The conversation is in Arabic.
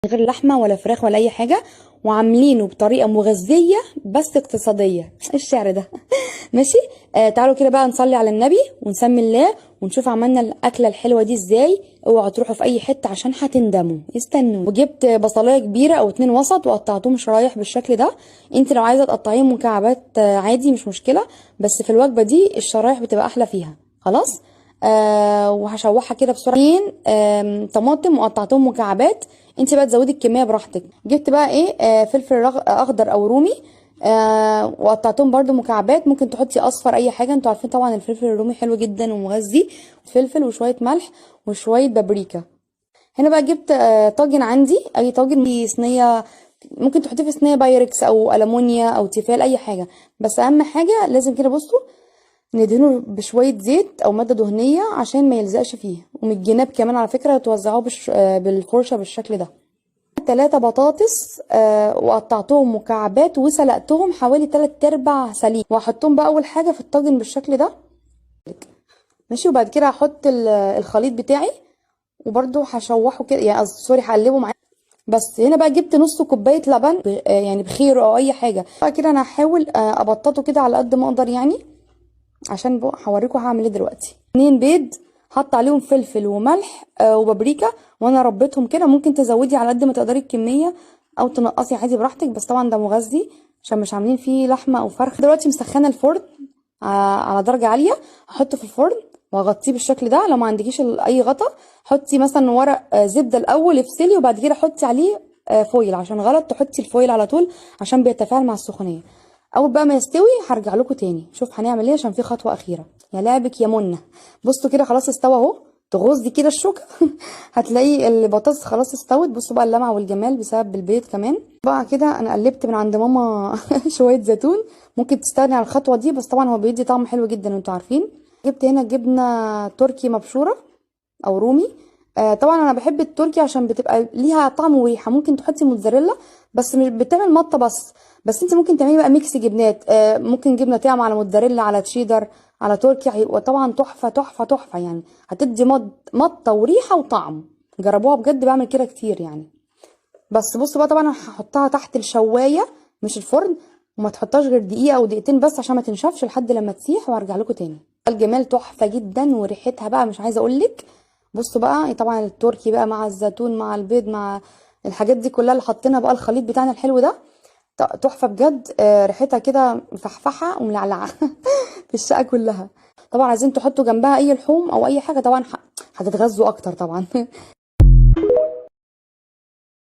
من غير لحمه ولا فراخ ولا اي حاجه، وعاملينه بطريقه مغذيه بس اقتصاديه. إيه الشعر ده؟ ماشي. تعالوا كده بقى نصلي على النبي ونسمي الله ونشوف عملنا الاكله الحلوه دي ازاي. اوعوا تروحوا في اي حته عشان هتندموا، استنوا. وجبت بصلايه كبيره او 2 وسط وقطعتهم شرايح بالشكل ده. انت لو عايزه تقطعيهم مكعبات عادي مش مشكله، بس في الوجبه دي الشرايح بتبقى احلى فيها. خلاص. وهشوحها كده بسرعه. طماطم وقطعتهم مكعبات. انت بقى تزودي الكميه براحتك. جبت بقى ايه فلفل اخضر او رومي. وقطعتهم برده مكعبات، ممكن تحطي اصفر اي حاجه، انتوا عارفين طبعا الفلفل الرومي حلو جدا ومغذي. فلفل وشويه ملح وشويه بابريكا. هنا بقى جبت طاجن عندي، اي طاجن، في صينيه. ممكن تحطيه في صينيه بايركس او المونيا او تيفال اي حاجه. بس اهم حاجه لازم كده بصوا ندهنه بشويه زيت او ماده دهنيه عشان ما يلزقش فيه، ومن الجناب كمان على فكره توزعوه بالفرشه بالشكل ده. 3 بطاطس وقطعتهم مكعبات وسلقتهم حوالي 3/4 سليق، وهحطهم بقى اول حاجه في الطاجن بالشكل ده. ماشي. وبعد كده هحط الخليط بتاعي، وبرده هشوحه كده، يعني سوري هقلبه معاه. بس هنا بقى جبت نص كوبايه لبن يعني بخير او اي حاجه. بقى كده انا هحاول ابططه كده على قد ما اقدر يعني، عشان هوريكم هعمل ايه دلوقتي. 2 بيض، حط عليهم فلفل وملح وبابريكا، وانا ربيتهم كده. ممكن تزودي على قد ما تقدري الكميه او تنقصي عادي براحتك، بس طبعا ده مغذي عشان مش عاملين فيه لحمه او فرخ. دلوقتي مسخنه الفرن على درجه عاليه. هحطه في الفرن واغطيه بالشكل ده. لو ما عندكيش اي غطا، حطي مثلا ورق زبده الاول افصلي، وبعد كده حطي عليه فويل، عشان غلط تحطي الفويل على طول عشان بيتفاعل مع السخونيه. اول بقى ما يستوي هرجع لكم تاني شوف هنعمل ايه، عشان في خطوه اخيره. يا لعبك يا منى. بصوا كده خلاص استوى اهو. تغزي كده الشوكه هتلاقي البطاطس خلاص استوت. بصوا بقى اللمعه والجمال بسبب البيض كمان. بقى كده انا قلبت من عند ماما شويه زيتون. ممكن تستغني عن الخطوه دي، بس طبعا هو بيدي طعم حلو جدا انتوا عارفين. جبت هنا جبنه تركي مبشوره او رومي. طبعا انا بحب التركي عشان بتبقى ليها طعم وريحه. ممكن تحطي موتزاريلا بس مش بتعمل مطه بس انت ممكن تعملي بقى ميكس جبنات. ممكن جبنه طعم على موتزاريلا على تشيدر على تركي، هيبقى طبعا تحفه تحفه تحفه يعني. هتدي مطه وريحه وطعم. جربوها بجد، بعمل كده كتير يعني. بس بصوا بقى طبعا انا هحطها تحت الشوايه مش الفرن، وما تحطهاش غير دقيقه او دقيقتين بس عشان ما تنشفش لحد لما تسيح، وارجع لكم تاني. الجمال تحفه جدا وريحتها بقى مش عايزه اقول لك. بصوا بقى طبعا التركي بقى مع الزيتون مع البيض مع الحاجات دي كلها اللي حطينا بقى الخليط بتاعنا الحلو ده. تحفه بجد. ريحتها كده مفحفحه وملعلعه في الشقه كلها. طبعا عايزين تحطوا جنبها اي لحوم او اي حاجه طبعا هتتغذوا اكتر طبعا